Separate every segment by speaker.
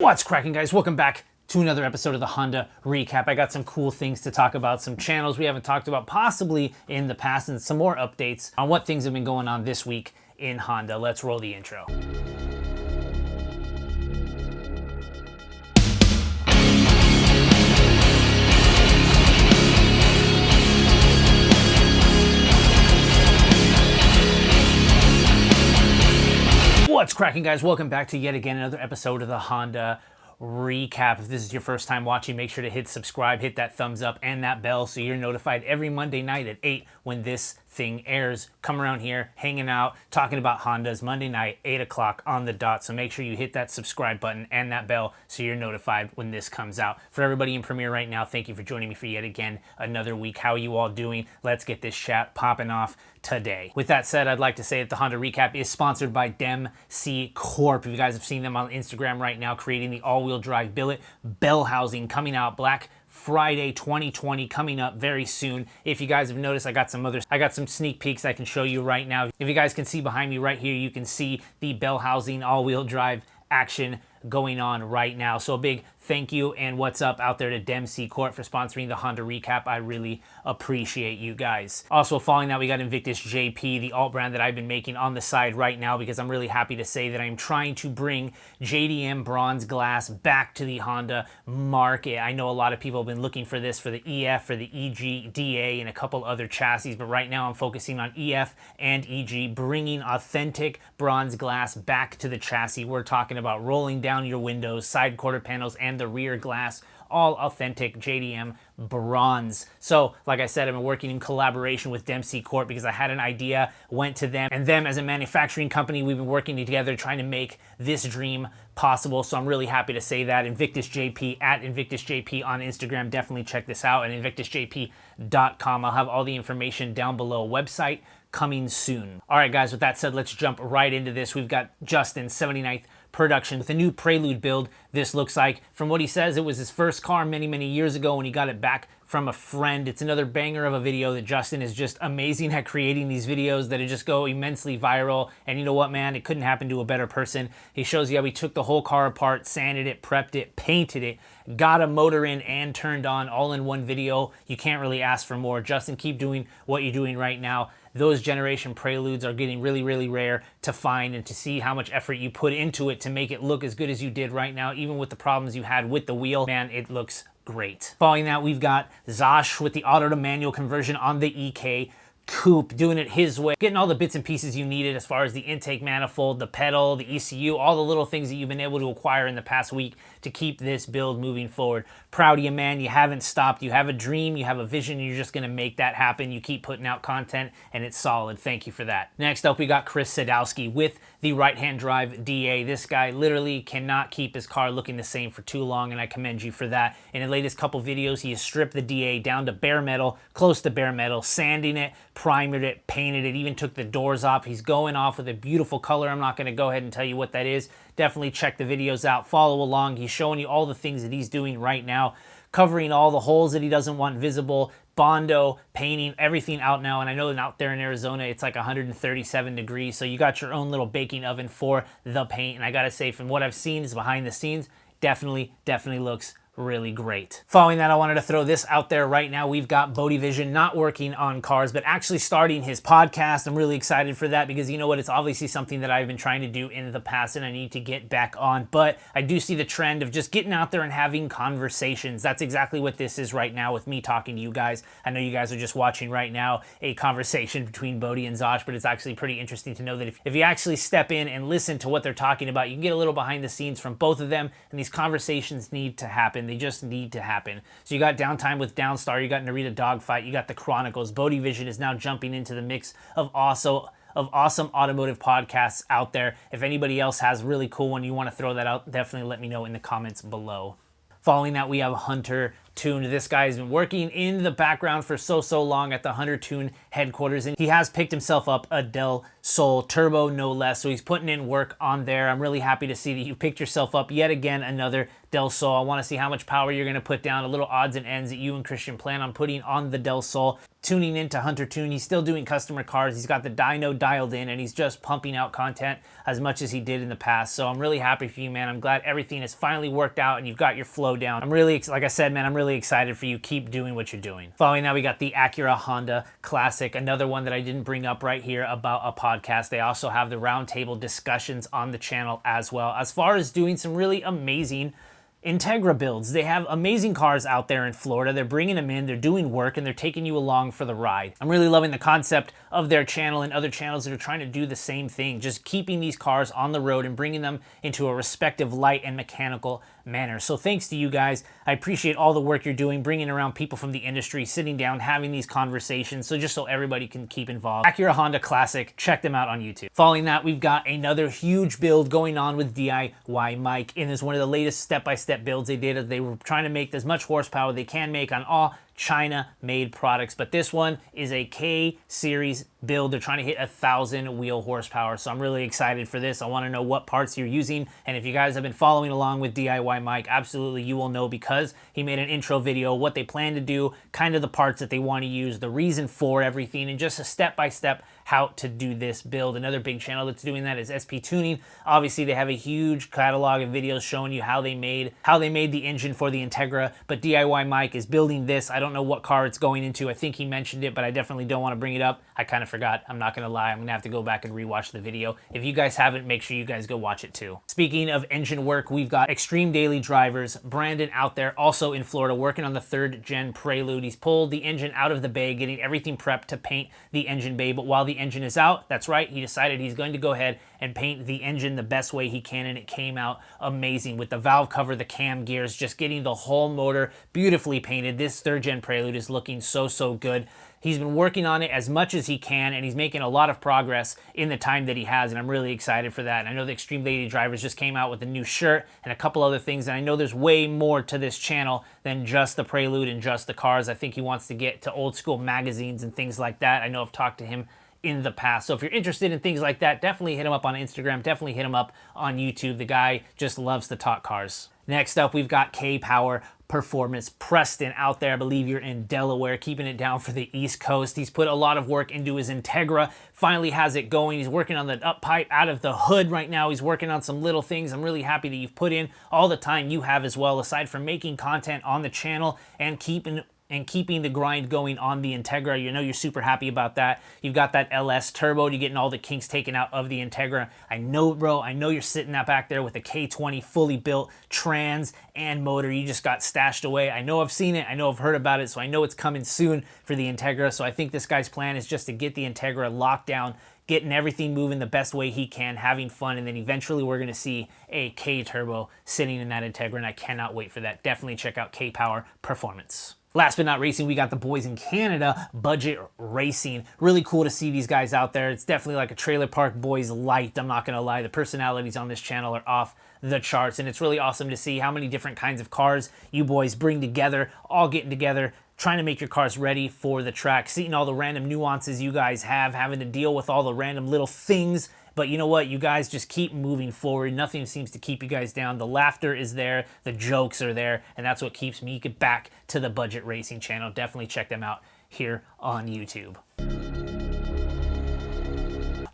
Speaker 1: What's cracking, guys? Welcome back to another episode of the Honda Recap. I got some cool things to talk about, some channels we haven't talked about possibly in the past, and some more updates on what things have been going on this week in Honda. Let's roll the intro. What's cracking, guys? Welcome back to yet again another episode of the Honda Recap. If this is your first time watching, make sure to hit subscribe, hit that thumbs up and that bell so you're notified every Monday night at 8 when this thing airs. Come around here, hanging out, talking about Hondas Monday night, 8 o'clock on the dot. So make sure you hit that subscribe button and that bell so you're notified when this comes out. For everybody in Premiere right now, thank you for joining me for yet again another week. How are you all doing? Let's get this chat popping off today. With that said, I'd like to say that the Honda Recap is sponsored by DEMC Corp. If you guys have seen them on Instagram right now, creating the all-wheel drive billet bell housing coming out Black Friday 2020 coming up very soon. If you guys have noticed, I got some sneak peeks I can show you right now. If you guys can see behind me right here, you can see the bell housing all-wheel drive action going on right now. So a big thank you and what's up out there to DEMC Corp for sponsoring the Honda Recap. I really appreciate you guys. Also, following that, we got invictusjp, the alt brand that I've been making on the side right now, because I'm really happy to say that I'm trying to bring JDM Bronze Glass back to the Honda market. I know a lot of people have been looking for this for the EF, for the EG, DA, and a couple other chassis, but right now I'm focusing on EF and EG, bringing authentic bronze glass back to the chassis. We're talking about rolling down your windows, side quarter panels, and the rear glass, all authentic JDM bronze. So like I said, I've been working in collaboration with DEMC Corp because I had an idea, went to them, and them as a manufacturing company, we've been working together trying to make this dream possible. So I'm really happy to say that. invictusjp, at invictusjp on Instagram, definitely check this out, and invictusjp.com. I'll have all the information down below. Website coming soon. All right, guys, with that said, let's jump right into this. We've got Justin, 79th production with a new Prelude build. This looks like, from what he says, it was his first car many years ago when he got it back from a friend. It's another banger of a video that Justin is just amazing at creating, these videos that just go immensely viral. And you know what, man, it couldn't happen to a better person. He shows you how he took the whole car apart, sanded it, prepped it, painted it, got a motor in and turned on all in one video. You can't really ask for more. Justin, keep doing what you're doing right now. Those generation Preludes are getting really rare to find, and to see how much effort you put into it to make it look as good as you did right now, even with the problems you had with the wheel, man, it looks great. Following that, we've got Zosh with the auto to manual conversion on the EK Coupe, doing it his way, getting all the bits and pieces you needed as far as the intake manifold, the pedal, the ECU, all the little things that you've been able to acquire in the past week to keep this build moving forward. Proud of you, man. You haven't stopped. You have a dream, you have a vision, you're just gonna make that happen. You keep putting out content and it's solid. Thank you for that. Next up, we got Chris Sadowski with the right-hand drive DA. This guy literally cannot keep his car looking the same for too long, and I commend you for that. In the latest couple videos, he has stripped the DA down to bare metal, close to bare metal, sanding it, primered it, painted it, even took the doors off. He's going off with a beautiful color. I'm not going to go ahead and tell you what that is. Definitely check the videos out, follow along. He's showing you all the things that he's doing right now, covering all the holes that he doesn't want visible, Bondo, painting everything out now. And I know that out there in Arizona, it's like 137 degrees. So you got your own little baking oven for the paint. And I got to say, from what I've seen is behind the scenes, definitely looks really great. Following that, I wanted to throw this out there right now. We've got Bodie Vision not working on cars, but actually starting his podcast. I'm really excited for that because, you know what, it's obviously something that I've been trying to do in the past and I need to get back on. But I do see the trend of just getting out there and having conversations. That's exactly what this is right now with me talking to you guys. I know you guys are just watching right now a conversation between Bodie and Zosh, but it's actually pretty interesting to know that if you actually step in and listen to what they're talking about, you can get a little behind the scenes from both of them, and these conversations need to happen. They just need to happen. So you got Downtime with Downstar, you got Narita Dogfight, you got The Chronicles. Bodie Vision is now jumping into the mix of awesome automotive podcasts out there. If anybody else has a really cool one you want to throw that out, definitely let me know in the comments below. Following that, we have HunterTune. HunterTuned. This guy has been working in the background for so long at the HunterTune headquarters, and he has picked himself up a Del Sol Turbo, no less, so he's putting in work on there. I'm really happy to see that you picked yourself up yet again another Del Sol. I want to see how much power you're going to put down, a little odds and ends that you and Christian plan on putting on the Del Sol. Tuning into HunterTune, he's still doing customer cars, he's got the dyno dialed in, and he's just pumping out content as much as he did in the past. So I'm really happy for you, man. I'm glad everything has finally worked out and you've got your flow down. I'm really, like I said, man, I'm really excited for you. Keep doing what you're doing. Following that, we got the Acura Honda Classic, another one that I didn't bring up right here about a podcast. They also have the roundtable discussions on the channel as well. As far as doing some really amazing Integra builds. They have amazing cars out there in Florida. They're bringing them in, they're doing work, and they're taking you along for the ride. I'm really loving the concept of their channel and other channels that are trying to do the same thing, just keeping these cars on the road and bringing them into a respective light and mechanical manner. So thanks to you guys. I appreciate all the work you're doing, bringing around people from the industry, sitting down, having these conversations, so just so everybody can keep involved. Acura Honda Classic, check them out on YouTube. Following that, we've got another huge build going on with DIY Mike, and it's one of the latest step-by-step builds they did. They were trying to make as much horsepower they can make on all China-made products, but this one is a K-series build. They're trying to hit 1,000 wheel horsepower, so I'm really excited for this. I want to know what parts you're using, and if you guys have been following along with DIY Mike, absolutely you will know, because he made an intro video, what they plan to do, kind of the parts that they want to use, the reason for everything, and just a step-by-step how to do this build. Another big channel that's doing that is SP Tuning. Obviously, they have a huge catalog of videos showing you how they made the engine for the Integra, but DIY Mike is building this. I don't know what car it's going into. I think he mentioned it, but I definitely don't want to bring it up. I kind of forgot. I'm not going to lie. I'm going to have to go back and rewatch the video. If you guys haven't, make sure you guys go watch it too. Speaking of engine work, we've got Extreme Daily Drivers, Brandon out there, also in Florida, working on the 3rd gen Prelude. He's pulled the engine out of the bay, getting everything prepped to paint the engine bay, but while the engine is out, that's right, he decided he's going to go ahead and paint the engine the best way he can, and it came out amazing with the valve cover, the cam gears, just getting the whole motor beautifully painted. This 3rd gen Prelude is looking so good. He's been working on it as much as he can, and he's making a lot of progress in the time that he has, and I'm really excited for that. And I know the Extreme Lady Drivers just came out with a new shirt and a couple other things, and I know there's way more to this channel than just the Prelude and just the cars. I think he wants to get to old school magazines and things like that. I know I've talked to him in the past. So if you're interested in things like that, definitely hit him up on Instagram, definitely hit him up on YouTube. The guy just loves to talk cars. Next up, we've got K-Power Performance. Preston out there, I believe you're in Delaware, keeping it down for the East Coast. He's put a lot of work into his Integra, finally has it going. He's working on the up pipe out of the hood right now. He's working on some little things. I'm really happy that you've put in all the time you have as well, aside from making content on the channel and keeping the grind going on the Integra. You know you're super happy about that. You've got that LS turbo. You're getting all the kinks taken out of the Integra. I know, bro. I know you're sitting that back there with a K20 fully built trans and motor. You just got stashed away. I know I've seen it. I know I've heard about it, so I know it's coming soon for the Integra. So I think this guy's plan is just to get the Integra locked down, getting everything moving the best way he can, having fun, and then eventually we're going to see a K-Turbo sitting in that Integra, and I cannot wait for that. Definitely check out K-Power Performance. Last but not racing, we got the boys in Canada, Budget Racing. Really cool to see these guys out there. It's definitely like a Trailer Park Boys light, I'm not going to lie. The personalities on this channel are off the charts, and it's really awesome to see how many different kinds of cars you boys bring together, all getting together, trying to make your cars ready for the track, seeing all the random nuances you guys have, having to deal with all the random little things. But you know what? You guys just keep moving forward. Nothing seems to keep you guys down. The laughter is there. The jokes are there. And that's what keeps me back to the Budget Racing channel. Definitely check them out here on YouTube.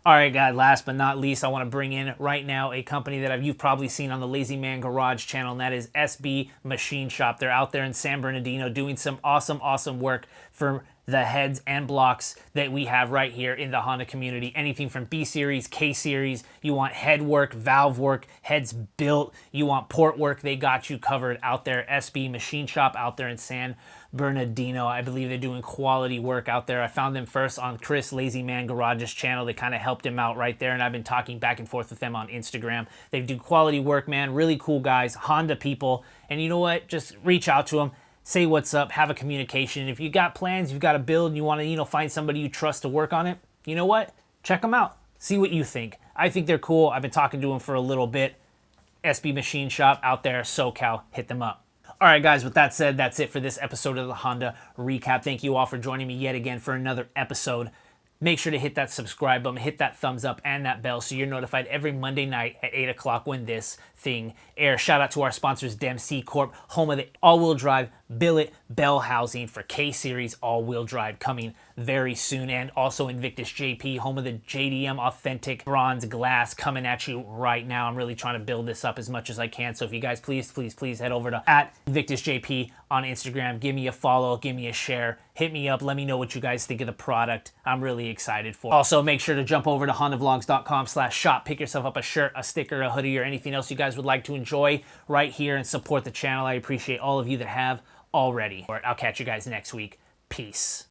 Speaker 1: All right, guys, last but not least, I want to bring in right now a company that you've probably seen on the Lazy Man Garage channel, and that is SB Machine Shop. They're out there in San Bernardino doing some awesome work for the heads and blocks that we have right here in the Honda community. Anything from B series, K series, you want head work, valve work, heads built, you want port work, they got you covered out there. SB Machine Shop out there in San Bernardino. I believe they're doing quality work out there. I found them first on Chris Lazy Man Garage's channel. They kind of helped him out right there, and I've been talking back and forth with them on Instagram. They do quality work, man. Really cool guys, Honda people. And you know what? Just reach out to them. Say what's up, have a communication. If you got plans, you've got a build, and you want to, find somebody you trust to work on it, you know what? Check them out. See what you think. I think they're cool. I've been talking to them for a little bit. SB Machine Shop out there, SoCal, hit them up. All right, guys, with that said, that's it for this episode of the Honda Recap. Thank you all for joining me yet again for another episode. Make sure to hit that subscribe button, hit that thumbs up and that bell so you're notified every Monday night at 8 o'clock when this thing airs. Shout out to our sponsors, Dempsey Corp, home of the all-wheel drive billet bell housing for K-Series all-wheel drive, coming very soon. And also invictusjp, home of the JDM Authentic Bronze Glass, coming at you right now. I'm really trying to build this up as much as I can. So if you guys please head over to @invictusjp on Instagram. Give me a follow, give me a share, hit me up, let me know what you guys think of the product. I'm really excited for it. Also, make sure to jump over to HondaVlogs.com/shop. Pick yourself up a shirt, a sticker, a hoodie, or anything else you guys would like to enjoy right here and support the channel. I appreciate all of you that have already. I'll catch you guys next week. Peace.